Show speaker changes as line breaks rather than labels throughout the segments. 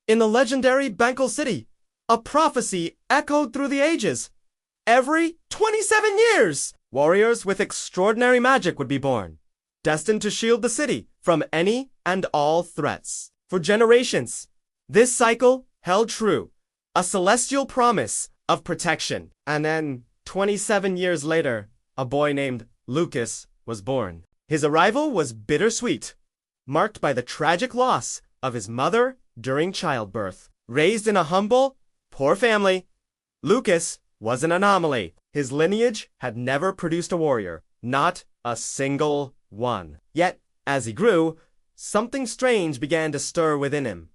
In the legendary Bankel City, a prophecy echoed through the ages. Every 27 years, warriors with extraordinary magic would be born, destined to shield the city from any and all threats. For generations, this cycle held true, a celestial promise of protection. And then, 27 years later, a boy named Lucas was born. His arrival was bittersweet, marked by the tragic loss of his mother during childbirth. Raised in a humble, poor family, Lucas was an anomaly. His lineage had never produced a warrior, not a single one. Yet, as he grew, something strange began to stir within him.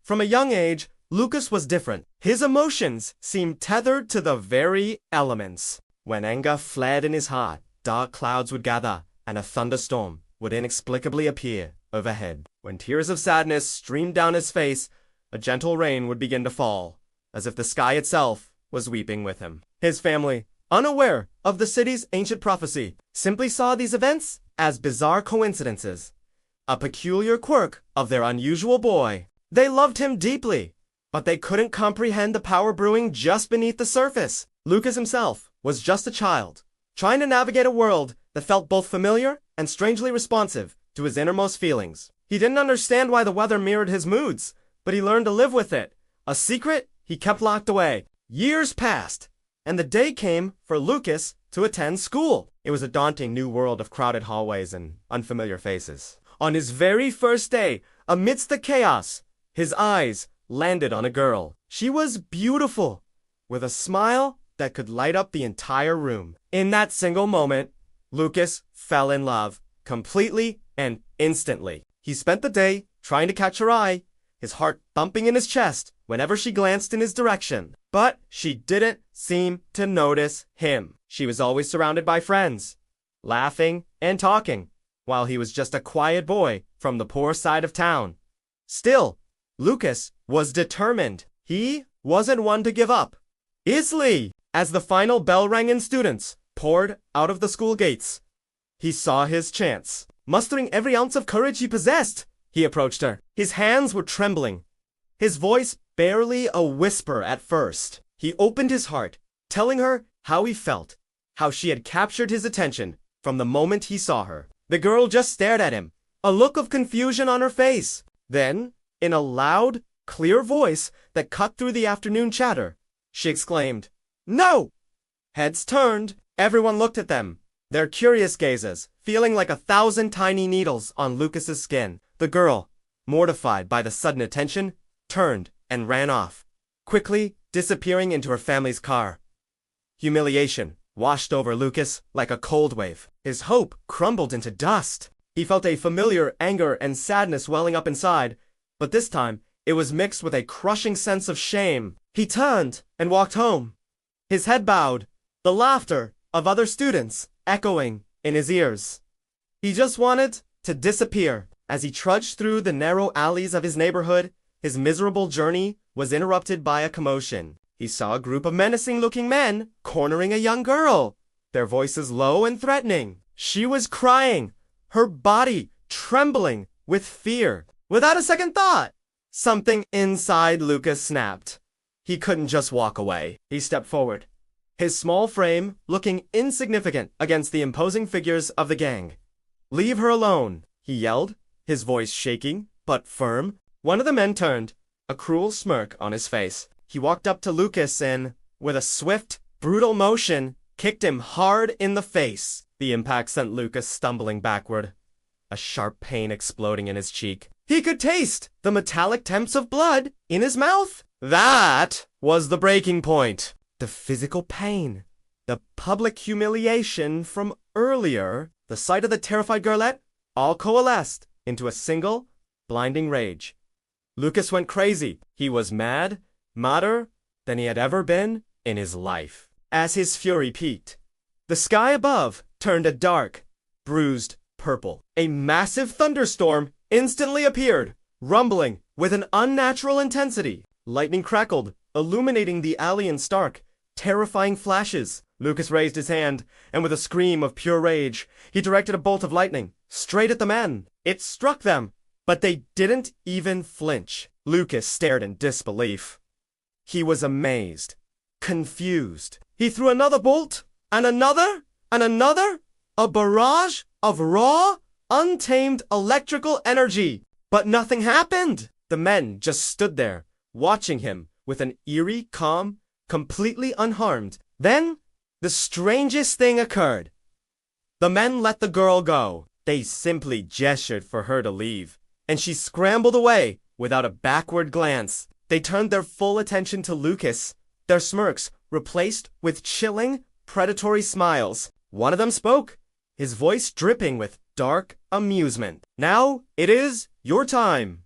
From a young age, Lucas was different. His emotions seemed tethered to the very elements. When anger fled in his heart, dark clouds would gather, and a thunderstorm would inexplicably appear overhead. When tears of sadness streamed down his face, a gentle rain would begin to fall, as if the sky itself was weeping with him. His family, unaware of the city's ancient prophecy, simply saw these events as bizarre coincidences, a peculiar quirk of their unusual boy. They loved him deeply, but they couldn't comprehend the power brewing just beneath the surface. Lucas himself was just a child, trying to navigate a world that felt both familiar and strangely responsive to his innermost feelings. He didn't understand why the weather mirrored his moods, but he learned to live with it, a secret he kept locked away. Years passed, and the day came for Lucas to attend school. It was a daunting new world of crowded hallways and unfamiliar faces. On his very first day, amidst the chaos, his eyes landed on a girl. She was beautiful, with a smile that could light up the entire room. In that single moment, Lucas fell in love, completely and instantly. He spent the day trying to catch her eye, his heart thumping in his chest whenever she glanced in his direction. But she didn't seem to notice him. She was always surrounded by friends, laughing and talking, while he was just a quiet boy from the poor side of town. Still, Lucas was determined. He wasn't one to give up. Easily, as the final bell rang and students poured out of the school gates, he saw his chance. Mustering every ounce of courage he possessed, he approached her. His hands were trembling, his voice barely a whisper at first. He opened his heart, telling her how he felt, how she had captured his attention from the moment he saw her. The girl just stared at him, a look of confusion on her face. Then, in a loud, clear voice that cut through the afternoon chatter, she exclaimed, "No!" Heads turned, everyone looked at them, their curious gazes feeling like 1,000 tiny needles on Lucas's skin. The girl, mortified by the sudden attention, turned and ran off, quickly disappearing into her family's car. Humiliation washed over Lucas like a cold wave. His hope crumbled into dust. He felt a familiar anger and sadness welling up inside, but this time it was mixed with a crushing sense of shame. He turned and walked home, his head bowed, the laughter of other students echoing in his ears. He just wanted to disappear. As he trudged through the narrow alleys of his neighborhood, his miserable journey was interrupted by a commotion. He saw a group of menacing-looking men cornering a young girl, their voices low and threatening. She was crying, her body trembling with fear. Without a second thought, something inside Lucas snapped. He couldn't just walk away. He stepped forward, his small frame looking insignificant against the imposing figures of the gang. "Leave her alone," he yelled, his voice shaking but firm. One of the men turned, a cruel smirk on his face. He walked up to Lucas and, with a swift, brutal motion, kicked him hard in the face. The impact sent Lucas stumbling backward, a sharp pain exploding in his cheek. He could taste the metallic temps of blood in his mouth. That was the breaking point. The physical pain, the public humiliation from earlier, the sight of the terrified girlette, all coalesced into a single, blinding rage. Lucas went crazy. He was madder than he had ever been in his life. As his fury peaked, the sky above turned a dark, bruised purple. A massive thunderstorm instantly appeared, rumbling with an unnatural intensity. Lightning crackled, illuminating the alley in stark, terrifying flashes. Lucas raised his hand, and with a scream of pure rage, he directed a bolt of lightning straight at the men. It struck them, but they didn't even flinch. Lucas stared in disbelief. He was amazed, confused. He threw another bolt, and another, and another, a barrage of raw, untamed electrical energy. But nothing happened. The men just stood there, watching him with an eerie calm, completely unharmed. Then, the strangest thing occurred. The men let the girl go. They simply gestured for her to leave, and she scrambled away without a backward glance. They turned their full attention to Lucas, their smirks replaced with chilling, predatory smiles. One of them spoke, his voice dripping with dark amusement. "Now it is your time."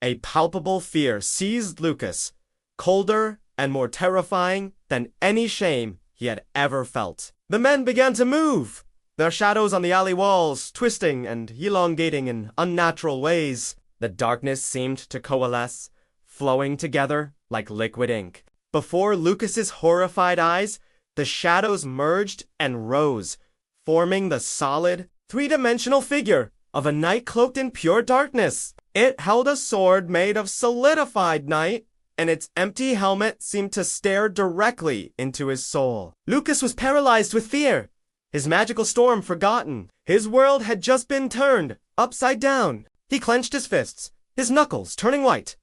A palpable fear seized Lucas, colder and more terrifying than any shame he had ever felt. The men began to move, their shadows on the alley walls twisting and elongating in unnatural ways. The darkness seemed to coalesce, flowing together like liquid ink. Before Lucas's horrified eyes, the shadows merged and rose, forming the solid, three-dimensional figure of a knight cloaked in pure darkness. It held a sword made of solidified night, and its empty helmet seemed to stare directly into his soul. Lucas was paralyzed with fear, his magical storm forgotten. His world had just been turned upside down. He clenched his fists, his knuckles turning white,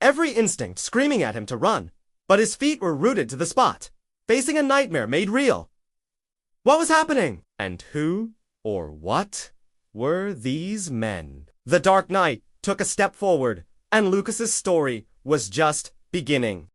every instinct screaming at him to run. But his feet were rooted to the spot, facing a nightmare made real. What was happening? And who or what were these men? The Dark Knight took a step forward, and Lucas's story was just beginning.